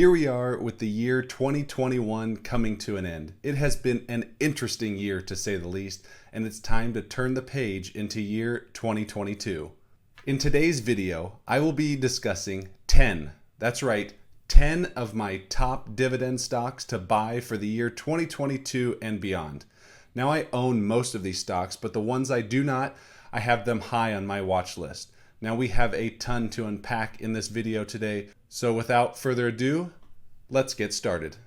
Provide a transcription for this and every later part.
Here we are with the year 2021 coming to an end. It has been an interesting year to say the least, and it's time to turn the page into year 2022. In today's video, I will be discussing 10 of my top dividend stocks to buy for the year 2022 and beyond. Now I own most of these stocks, but the ones I do not, I have them high on my watch list. Now we have a ton to unpack in this video today, so without further ado, let's get started.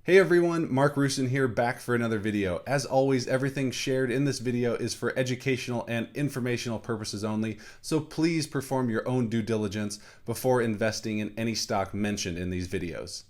Hey everyone, Mark Rusin here, back for another video. As always, everything shared in this video is for educational and informational purposes only, so please perform your own due diligence before investing in any stock mentioned in these videos.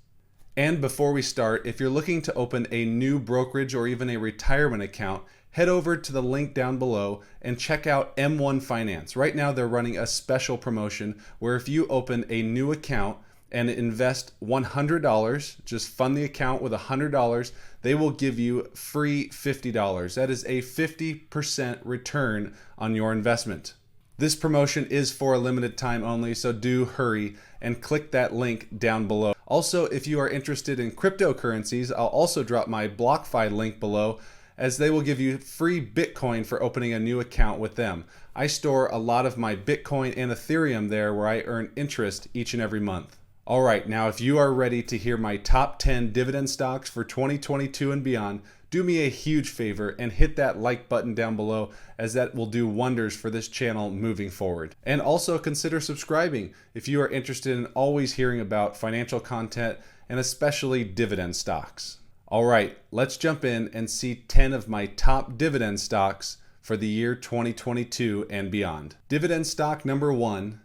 And before we start, if you're looking to open a new brokerage or even a retirement account, head over to the link down below and check out M1 Finance. Right now they're running a special promotion where if you open a new account and invest $100, just fund the account with $100, they will give you free $50. That is a 50% return on your investment. This promotion is for a limited time only, so do hurry and click that link down below. Also, if you are interested in cryptocurrencies, I'll also drop my BlockFi link below, as they will give you free Bitcoin for opening a new account with them. I store a lot of my Bitcoin and Ethereum there where I earn interest each and every month. All right, now if you are ready to hear my top 10 dividend stocks for 2022 and beyond, do me a huge favor and hit that like button down below, as that will do wonders for this channel moving forward. And also consider subscribing if you are interested in always hearing about financial content and especially dividend stocks. All right, let's jump in and see 10 of my top dividend stocks for the year 2022 and beyond. Dividend stock number 1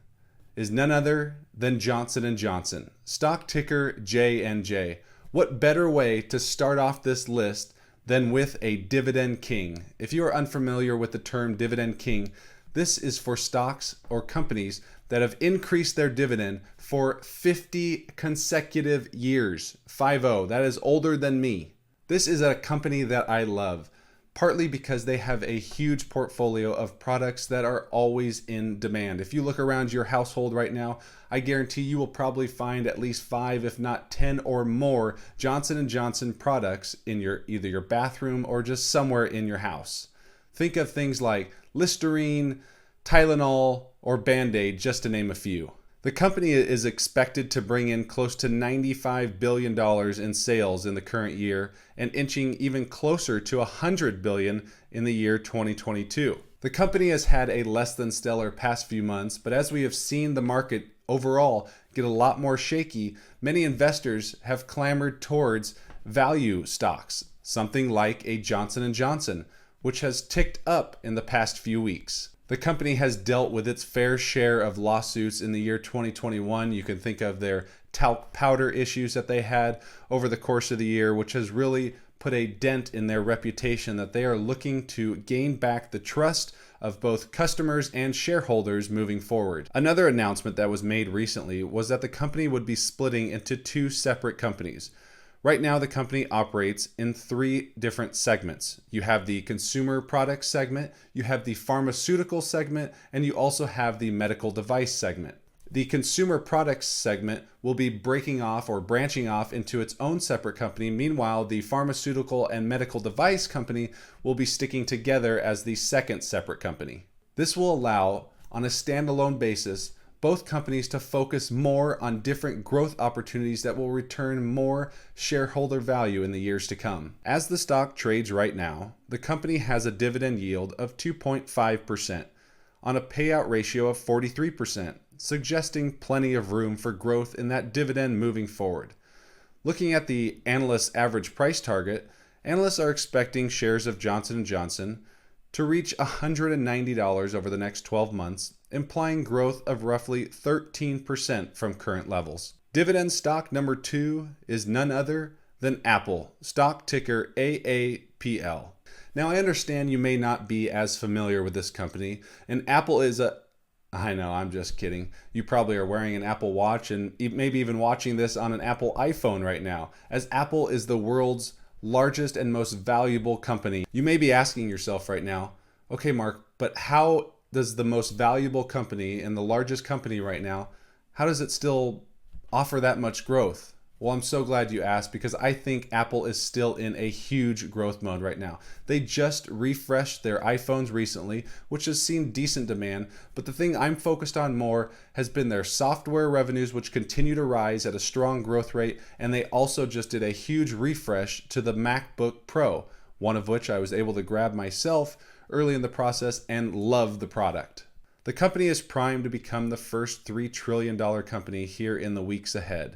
is none other than Johnson & Johnson, stock ticker JNJ. What better way to start off this list than with a dividend king? If you are unfamiliar with the term dividend king, this is for stocks or companies that have increased their dividend for 50 consecutive years. 50, that is older than me. This is a company that I love, partly because they have a huge portfolio of products that are always in demand. If you look around your household right now, I guarantee you will probably find at least 5, if not 10 or more Johnson & Johnson products in either your bathroom or just somewhere in your house. Think of things like Listerine, Tylenol, or Band-Aid, just to name a few. The company is expected to bring in close to $95 billion in sales in the current year and inching even closer to $100 billion in the year 2022. The company has had a less than stellar past few months, but as we have seen the market overall get a lot more shaky, many investors have clamored towards value stocks, something like a Johnson & Johnson, which has ticked up in the past few weeks. The company has dealt with its fair share of lawsuits in the year 2021. You can think of their talc powder issues that they had over the course of the year, which has really put a dent in their reputation that they are looking to gain back the trust of both customers and shareholders moving forward. Another announcement that was made recently was that the company would be splitting into 2 separate companies. Right now, the company operates in 3 different segments. You have the consumer products segment, you have the pharmaceutical segment, and you also have the medical device segment. The consumer products segment will be breaking off or branching off into its own separate company. Meanwhile, the pharmaceutical and medical device company will be sticking together as the second separate company. This will allow, on a standalone basis, both companies to focus more on different growth opportunities that will return more shareholder value in the years to come. As the stock trades right now, the company has a dividend yield of 2.5% on a payout ratio of 43%, suggesting plenty of room for growth in that dividend moving forward. Looking at the analyst average price target, analysts are expecting shares of Johnson & Johnson to reach $190 over the next 12 months, implying growth of roughly 13% from current levels. Dividend stock number 2 is none other than Apple, stock ticker AAPL. Now I understand you may not be as familiar with this company, and Apple is I know, I'm just kidding. You probably are wearing an Apple Watch and maybe even watching this on an Apple iPhone right now, as Apple is the world's largest and most valuable company. You may be asking yourself right now, okay, Mark, But how does the most valuable company and the largest company right now, how does it still offer that much growth? Well, I'm so glad you asked, because I think Apple is still in a huge growth mode right now. They just refreshed their iPhones recently, which has seen decent demand, but the thing I'm focused on more has been their software revenues, which continue to rise at a strong growth rate, and they also just did a huge refresh to the MacBook Pro, one of which I was able to grab myself early in the process and love the product. The company is primed to become the first $3 trillion company here in the weeks ahead.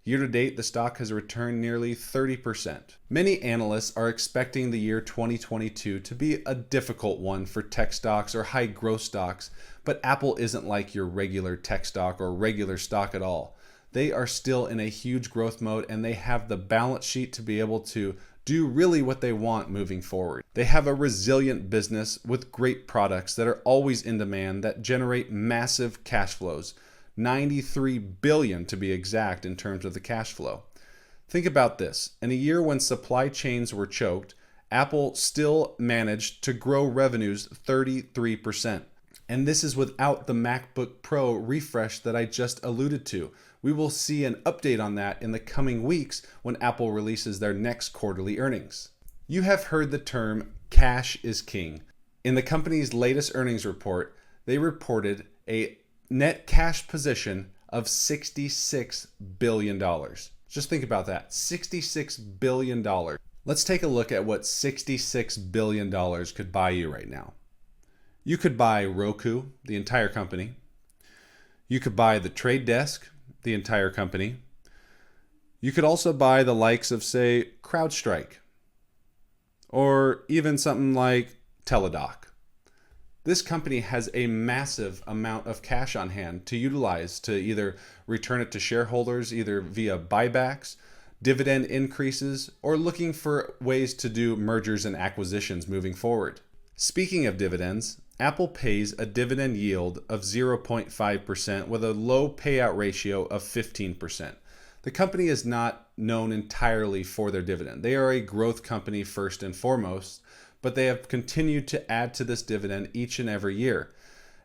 Year to date, the stock has returned nearly 30%. Many analysts are expecting the year 2022 to be a difficult one for tech stocks or high growth stocks, but Apple isn't like your regular tech stock or regular stock at all. They are still in a huge growth mode, and they have the balance sheet to be able to do really what they want moving forward. They have a resilient business with great products that are always in demand, that generate massive cash flows. 93 billion to be exact in terms of the cash flow. Think about this. In a year when supply chains were choked, Apple still managed to grow revenues 33%. And this is without the MacBook Pro refresh that I just alluded to. We will see an update on that in the coming weeks when Apple releases their next quarterly earnings. You have heard the term cash is king. In the company's latest earnings report, they reported a net cash position of $66 billion. Just think about that, $66 billion. Let's take a look at what $66 billion could buy you right now. You could buy Roku, the entire company. You could buy The Trade Desk, the entire company. You could also buy the likes of, say, CrowdStrike, or even something like Teladoc. This company has a massive amount of cash on hand to utilize to either return it to shareholders, either via buybacks, dividend increases, or looking for ways to do mergers and acquisitions moving forward. Speaking of dividends, Apple pays a dividend yield of 0.5% with a low payout ratio of 15%. The company is not known entirely for their dividend. They are a growth company first and foremost, but they have continued to add to this dividend each and every year.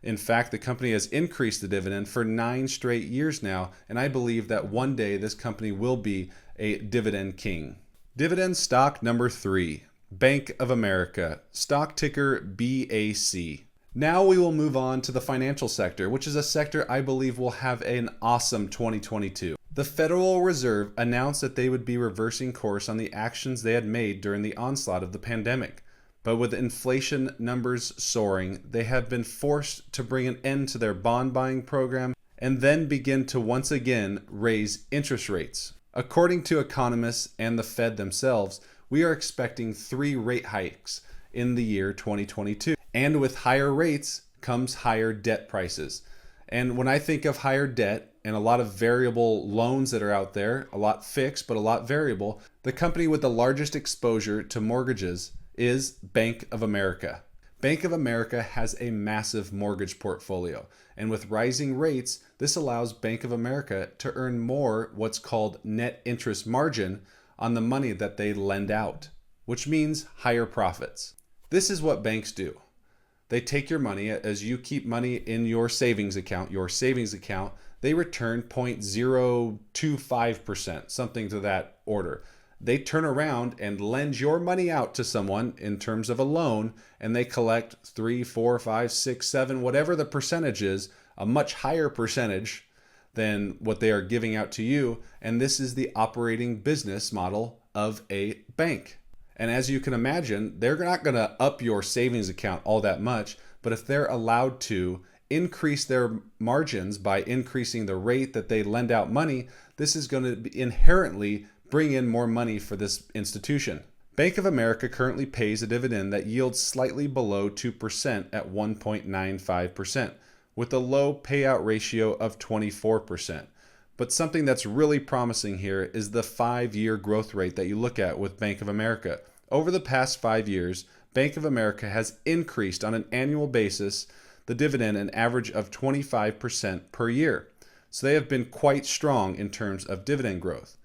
In fact, the company has increased the dividend for 9 straight years now, and I believe that one day this company will be a dividend king. Dividend stock number 3, Bank of America, stock ticker BAC. Now we will move on to the financial sector, which is a sector I believe will have an awesome 2022. The Federal Reserve announced that they would be reversing course on the actions they had made during the onslaught of the pandemic. But with inflation numbers soaring, they have been forced to bring an end to their bond buying program and then begin to once again raise interest rates. According to economists and the Fed themselves, we are expecting 3 rate hikes in the year 2022. And with higher rates comes higher debt prices. And when I think of higher debt and a lot of variable loans that are out there, a lot fixed but a lot variable, the company with the largest exposure to mortgages is Bank of America. Bank of America has a massive mortgage portfolio, and with rising rates, this allows Bank of America to earn more what's called net interest margin on the money that they lend out, which means higher profits. This is what banks do. They take your money, as you keep money in your savings account, they return 0.025%, something to that order. They turn around and lend your money out to someone in terms of a loan, and they collect 3, 4, 5, 6, 7, whatever the percentage is, a much higher percentage than what they are giving out to you. And this is the operating business model of a bank. And as you can imagine, they're not going to up your savings account all that much, but if they're allowed to increase their margins by increasing the rate that they lend out money, this is going to inherently bring in more money for this institution. Bank of America currently pays a dividend that yields slightly below 2% at 1.95%, with a low payout ratio of 24%. But something that's really promising here is the 5-year growth rate that you look at with Bank of America. Over the past 5 years, Bank of America has increased on an annual basis the dividend an average of 25% per year. So they have been quite strong in terms of dividend growth.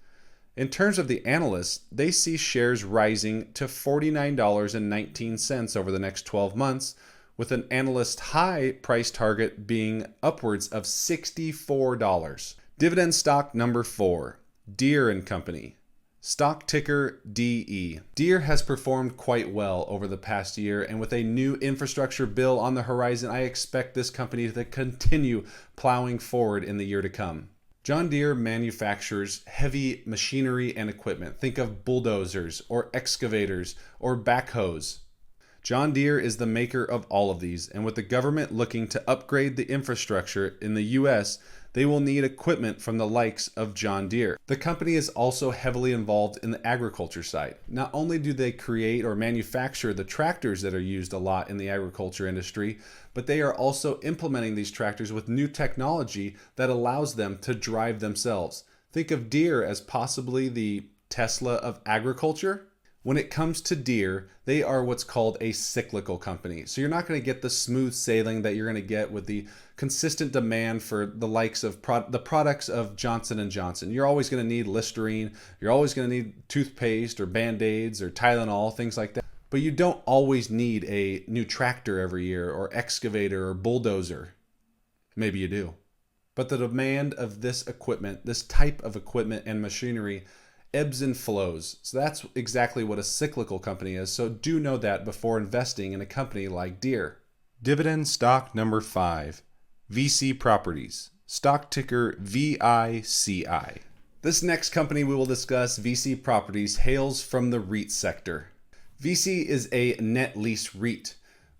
In terms of the analysts, they see shares rising to $49.19 over the next 12 months, with an analyst high price target being upwards of $64. Dividend stock number 4, Deere & Company. Stock ticker DE. Deere has performed quite well over the past year, and with a new infrastructure bill on the horizon, I expect this company to continue plowing forward in the year to come. John Deere manufactures heavy machinery and equipment. Think of bulldozers or excavators or backhoes. John Deere is the maker of all of these, and with the government looking to upgrade the infrastructure in the US, they will need equipment from the likes of John Deere. The company is also heavily involved in the agriculture side. Not only do they create or manufacture the tractors that are used a lot in the agriculture industry, but they are also implementing these tractors with new technology that allows them to drive themselves. Think of Deere as possibly the Tesla of agriculture. When it comes to Deere, they are what's called a cyclical company. So you're not going to get the smooth sailing that you're going to get with the consistent demand for the likes of the products of Johnson & Johnson. You're always going to need Listerine. You're always going to need toothpaste or Band-Aids or Tylenol, things like that. But you don't always need a new tractor every year or excavator or bulldozer. Maybe you do. But the demand of this equipment, this type of equipment and machinery, ebbs and flows. So that's exactly what a cyclical company is. So do know that before investing in a company like Deere. Dividend stock number 5, VICI Properties. Stock ticker VICI. This next company we will discuss, VICI Properties, hails from the REIT sector. VICI is a net lease REIT,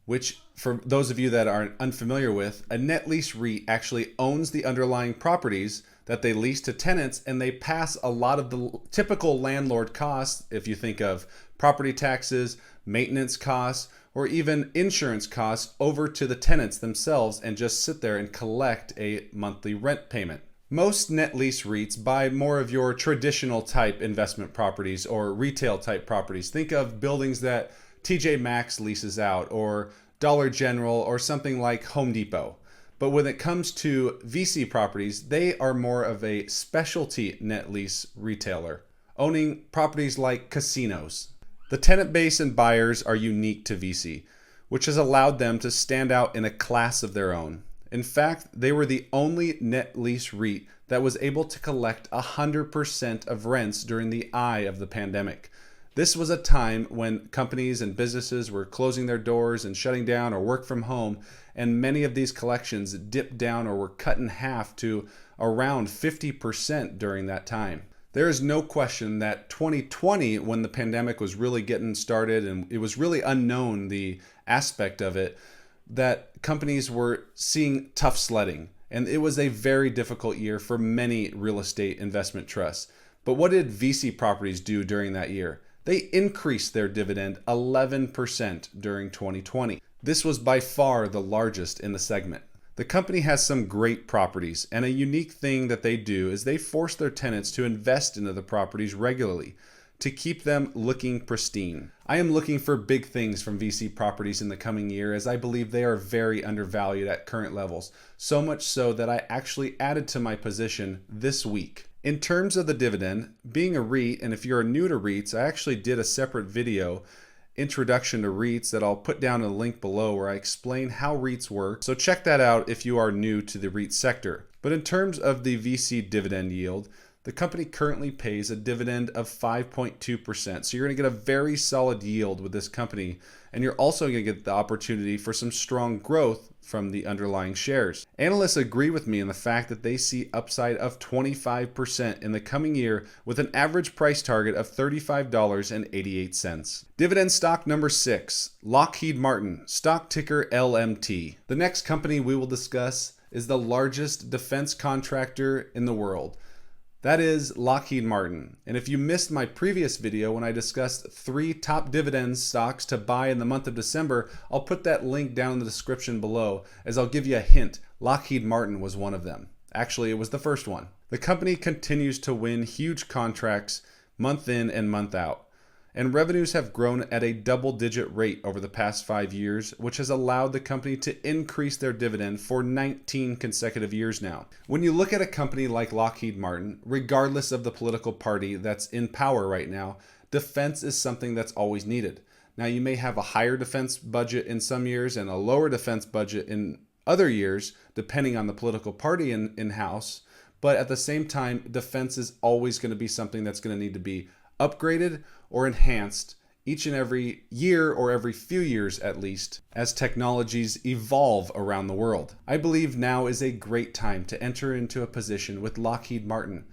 which for those of you that aren't unfamiliar with, a net lease REIT actually owns the underlying properties that they lease to tenants, and they pass a lot of the typical landlord costs, if you think of property taxes, maintenance costs, or even insurance costs, over to the tenants themselves and just sit there and collect a monthly rent payment. Most net lease REITs buy more of your traditional type investment properties or retail type properties. Think of buildings that TJ Maxx leases out, or Dollar General, or something like Home Depot. But when it comes to VICI Properties, they are more of a specialty net lease retailer, owning properties like casinos. The tenant base and buyers are unique to VICI, which has allowed them to stand out in a class of their own. In fact, they were the only net lease REIT that was able to collect 100% of rents during the eye of the pandemic. This was a time when companies and businesses were closing their doors and shutting down or work from home, and many of these collections dipped down or were cut in half to around 50% during that time. There is no question that 2020, when the pandemic was really getting started and it was really unknown, the aspect of it, that companies were seeing tough sledding. And it was a very difficult year for many real estate investment trusts. But what did VICI Properties do during that year? They increased their dividend 11% during 2020. This was by far the largest in the segment. The company has some great properties, and a unique thing that they do is they force their tenants to invest into the properties regularly to keep them looking pristine. I am looking for big things from VICI Properties in the coming year, as I believe they are very undervalued at current levels, so much so that I actually added to my position this week. In terms of the dividend, being a REIT, and if you're new to REITs, I actually did a separate video, Introduction to REITs, that I'll put down in a link below where I explain how REITs work. So check that out if you are new to the REIT sector. But in terms of the VC dividend yield, the company currently pays a dividend of 5.2%. So you're going to get a very solid yield with this company, and you're also going to get the opportunity for some strong growth from the underlying shares. Analysts agree with me in the fact that they see upside of 25% in the coming year, with an average price target of $35.88. Dividend stock number 6, Lockheed Martin, stock ticker LMT. The next company we will discuss is the largest defense contractor in the world. That is Lockheed Martin. And if you missed my previous video when I discussed 3 top dividend stocks to buy in the month of December, I'll put that link down in the description below, as I'll give you a hint. Lockheed Martin was one of them. Actually, it was the first one. The company continues to win huge contracts month in and month out, and revenues have grown at a double-digit rate over the past 5 years, which has allowed the company to increase their dividend for 19 consecutive years now. When you look at a company like Lockheed Martin, regardless of the political party that's in power right now, defense is something that's always needed. Now, you may have a higher defense budget in some years and a lower defense budget in other years, depending on the political party in-house. But at the same time, defense is always going to be something that's going to need to be upgraded or enhanced each and every year, or every few years at least, as technologies evolve around the world. I believe now is a great time to enter into a position with Lockheed Martin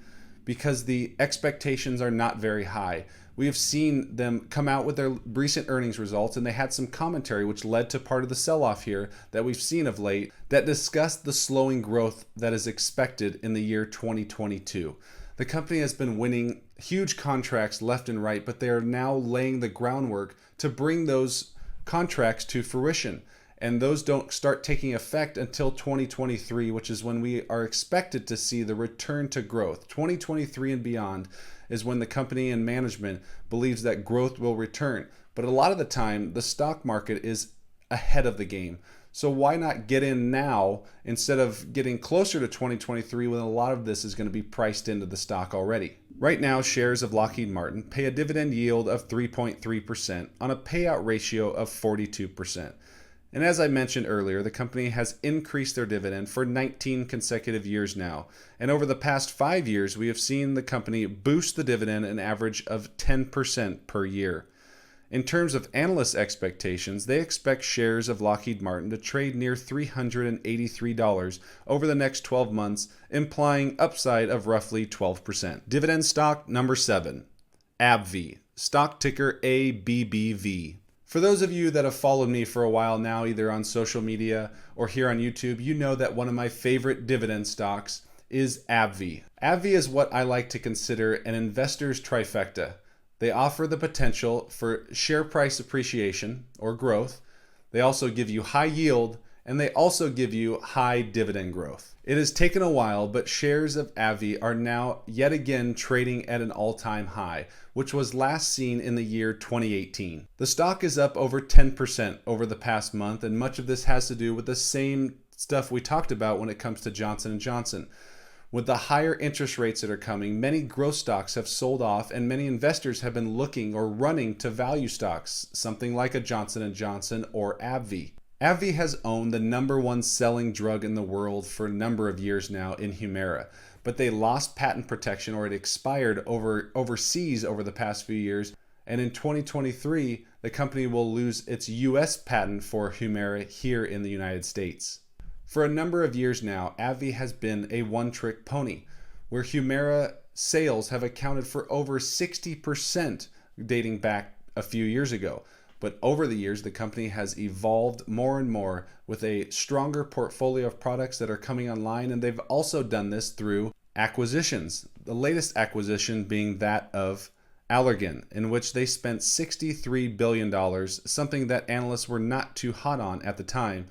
because the expectations are not very high. We have seen them come out with their recent earnings results, and they had some commentary which led to part of the sell-off here that we've seen of late that discussed the slowing growth that is expected in the year 2022. The company has been winning huge contracts left and right, but they are now laying the groundwork to bring those contracts to fruition. And those don't start taking effect until 2023, which is when we are expected to see the return to growth. 2023 and beyond is when the company and management believes that growth will return. But a lot of the time, the stock market is ahead of the game. So why not get in now instead of getting closer to 2023 when a lot of this is going to be priced into the stock already? Right now, shares of Lockheed Martin pay a dividend yield of 3.3% on a payout ratio of 42%. And as I mentioned earlier, the company has increased their dividend for 19 consecutive years now. And over the past 5 years, we have seen the company boost the dividend an average of 10% per year. In terms of analyst expectations, they expect shares of Lockheed Martin to trade near $383 over the next 12 months, implying upside of roughly 12%. Dividend stock number 7, ABBV, stock ticker ABBV. For those of you that have followed me for a while now, either on social media or here on YouTube, you know that one of my favorite dividend stocks is ABBV. ABBV is what I like to consider an investor's trifecta. They offer the potential for share price appreciation or growth. They also give you high yield, and they also give you high dividend growth. It has taken a while, but shares of ABBV are now yet again trading at an all-time high, which was last seen in the year 2018. The stock is up over 10% over the past month, and much of this has to do with the same stuff we talked about when it comes to Johnson & Johnson. With the higher interest rates that are coming, many growth stocks have sold off, and many investors have been looking or running to value stocks, something like a Johnson & Johnson or ABBV. ABBV has owned the #1 selling drug in the world for a number of years now in Humira, but they lost patent protection, or it expired overseas over the past few years, and in 2023, the company will lose its US patent for Humira here in the United States. For a number of years now, ABBV has been a one-trick pony, where Humira sales have accounted for over 60% dating back a few years ago. But over the years, the company has evolved more and more with a stronger portfolio of products that are coming online, and they've also done this through acquisitions. The latest acquisition being that of Allergan, in which they spent $63 billion, something that analysts were not too hot on at the time.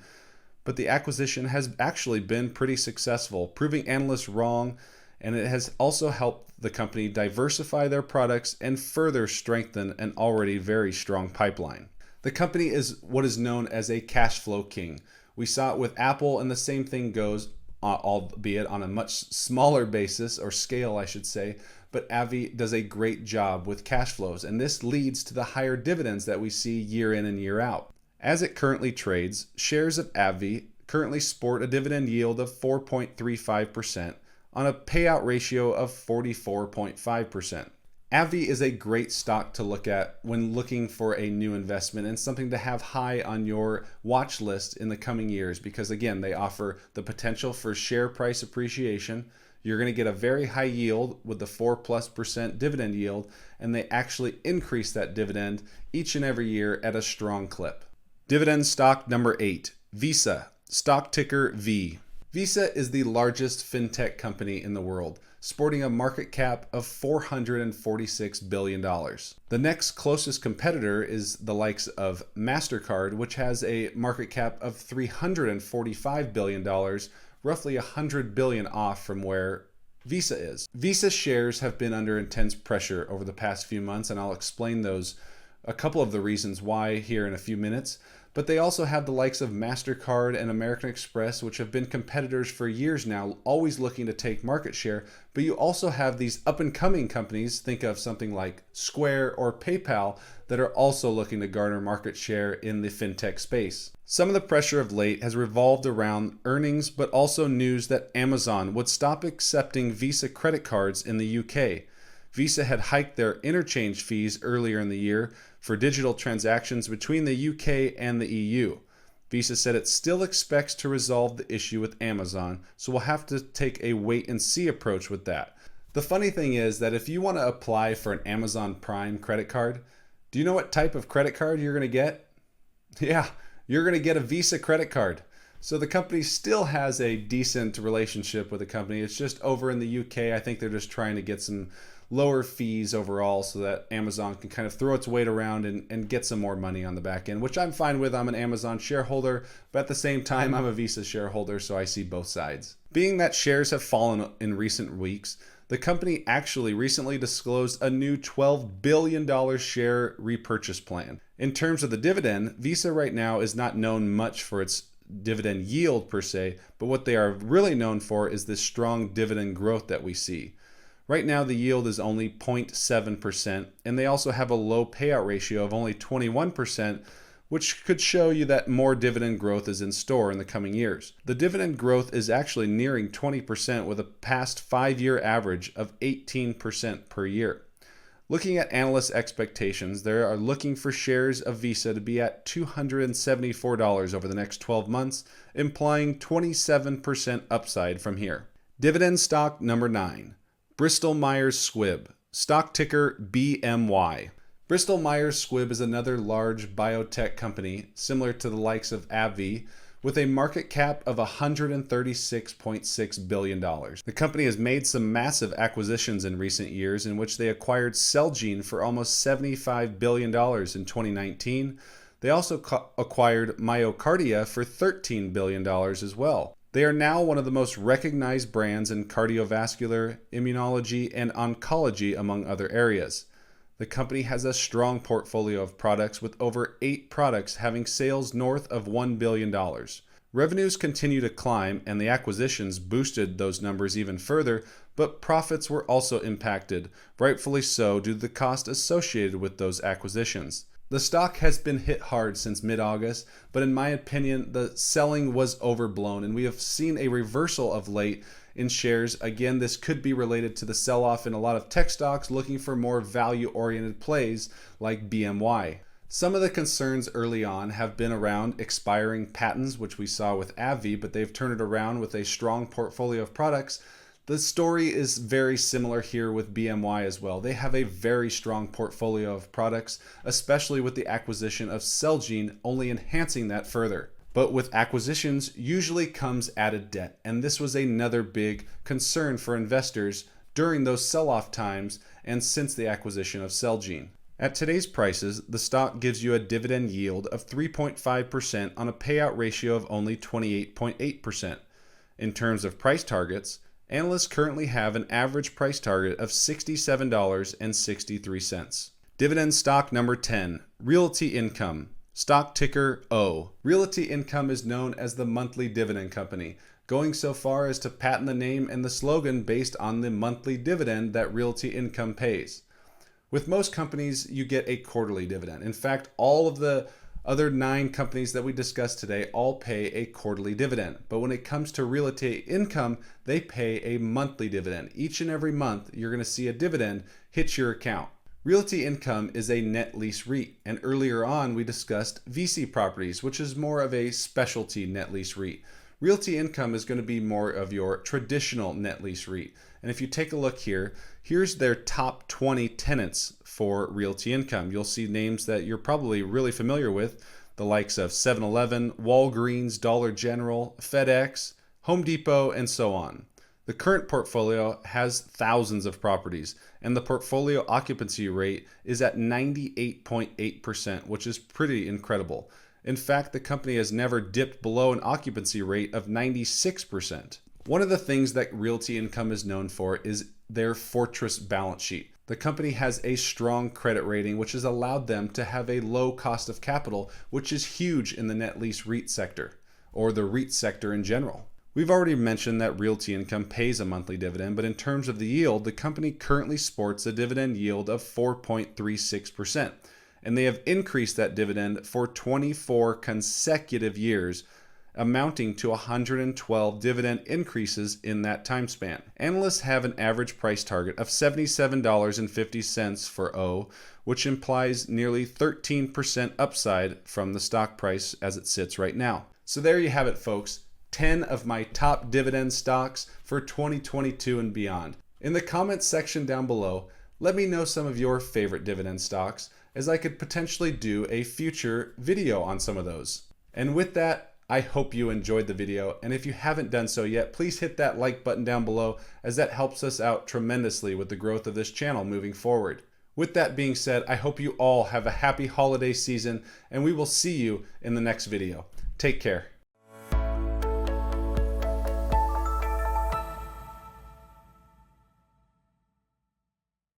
But the acquisition has actually been pretty successful, proving analysts wrong, and it has also helped the company diversify their products and further strengthen an already very strong pipeline. The company is what is known as a cash flow king. We saw it with Apple, and the same thing goes, albeit on a much smaller basis, or scale I should say, but ABBV does a great job with cash flows, and this leads to the higher dividends that we see year in and year out. As it currently trades, shares of ABBV currently sport a dividend yield of 4.35% on a payout ratio of 44.5%. ABBV is a great stock to look at when looking for a new investment and something to have high on your watch list in the coming years, because again, they offer the potential for share price appreciation. You're going to get a very high yield with the 4+% dividend yield, and they actually increase that dividend each and every year at a strong clip. Dividend stock number 8, VICI, stock ticker V. VICI is the largest fintech company in the world, sporting a market cap of $446 billion. The next closest competitor is the likes of MasterCard, which has a market cap of $345 billion, roughly $100 billion off from where VICI is. VICI shares have been under intense pressure over the past few months, and I'll explain a couple of the reasons why here in a few minutes. But they also have the likes of MasterCard and American Express, which have been competitors for years now, always looking to take market share. But you also have these up-and-coming companies, think of something like Square or PayPal, that are also looking to garner market share in the fintech space. Some of the pressure of late has revolved around earnings, but also news that Amazon would stop accepting Visa credit cards in the UK. Visa had hiked their interchange fees earlier in the year for digital transactions between the UK and the EU. Visa said it still expects to resolve the issue with Amazon, so we'll have to take a wait and see approach with that. The funny thing is that if you want to apply for an Amazon Prime credit card, do you know what type of credit card you're going to get? Yeah, you're going to get a Visa credit card. So the company still has a decent relationship with the company. It's just over in the UK, I think they're just trying to get some lower fees overall so that Amazon can kind of throw its weight around and get some more money on the back end, which I'm fine with. I'm an Amazon shareholder, but at the same time, I'm a Visa shareholder, so I see both sides. Being that shares have fallen in recent weeks, the company actually recently disclosed a new $12 billion share repurchase plan. In terms of the dividend, Visa right now is not known much for its dividend yield per se, but what they are really known for is this strong dividend growth that we see. Right now, the yield is only 0.7%, and they also have a low payout ratio of only 21%, which could show you that more dividend growth is in store in the coming years. The dividend growth is actually nearing 20% with a past 5-year average of 18% per year. Looking at analyst expectations, they are looking for shares of Visa to be at $274 over the next 12 months, implying 27% upside from here. Dividend stock number 9. Bristol Myers Squibb, stock ticker BMY. Bristol Myers Squibb is another large biotech company similar to the likes of ABBV with a market cap of $136.6 billion. The company has made some massive acquisitions in recent years in which they acquired Celgene for almost $75 billion in 2019. They also acquired Myocardia for $13 billion as well. They are now one of the most recognized brands in cardiovascular, immunology, and oncology, among other areas. The company has a strong portfolio of products with over 8 products having sales north of $1 billion. Revenues continue to climb and the acquisitions boosted those numbers even further, but profits were also impacted, rightfully so due to the cost associated with those acquisitions. The stock has been hit hard since mid-August, but in my opinion, the selling was overblown and we have seen a reversal of late in shares. Again, this could be related to the sell-off in a lot of tech stocks looking for more value-oriented plays like BMY. Some of the concerns early on have been around expiring patents, which we saw with AbbVie, but they've turned it around with a strong portfolio of products. The story is very similar here with BMY as well. They have a very strong portfolio of products, especially with the acquisition of Celgene only enhancing that further. But with acquisitions usually comes added debt, and this was another big concern for investors during those sell-off times and since the acquisition of Celgene. At today's prices, the stock gives you a dividend yield of 3.5% on a payout ratio of only 28.8%. In terms of price targets, analysts currently have an average price target of $67.63. Dividend stock number 10, Realty Income. Stock ticker O. Realty Income is known as the monthly dividend company, going so far as to patent the name and the slogan based on the monthly dividend that Realty Income pays. With most companies, you get a quarterly dividend. In fact, all of the other 9 companies that we discussed today all pay a quarterly dividend. But when it comes to Realty Income, they pay a monthly dividend. Each and every month, you're going to see a dividend hit your account. Realty Income is a net lease REIT, and earlier on we discussed VICI properties, which is more of a specialty net lease REIT. Realty Income is going to be more of your traditional net lease REIT. And if you take a look here, here's their top 20 tenants for Realty Income. You'll see names that you're probably really familiar with, the likes of 7-Eleven, Walgreens, Dollar General, FedEx, Home Depot, and so on. The current portfolio has thousands of properties, and the portfolio occupancy rate is at 98.8%, which is pretty incredible. In fact, the company has never dipped below an occupancy rate of 96%. One of the things that Realty Income is known for is their fortress balance sheet. The company has a strong credit rating, which has allowed them to have a low cost of capital, which is huge in the net lease REIT sector, or the REIT sector in general. We've already mentioned that Realty Income pays a monthly dividend, but in terms of the yield, the company currently sports a dividend yield of 4.36%, and they have increased that dividend for 24 consecutive years, amounting to 112 dividend increases in that time span. Analysts have an average price target of $77.50 for O, which implies nearly 13% upside from the stock price as it sits right now. So there you have it, folks. 10 of my top dividend stocks for 2022 and beyond. In the comments section down below, let me know some of your favorite dividend stocks, as I could potentially do a future video on some of those. And with that, I hope you enjoyed the video, and if you haven't done so yet, please hit that like button down below, as that helps us out tremendously with the growth of this channel moving forward. With that being said, I hope you all have a happy holiday season, and we will see you in the next video. Take care.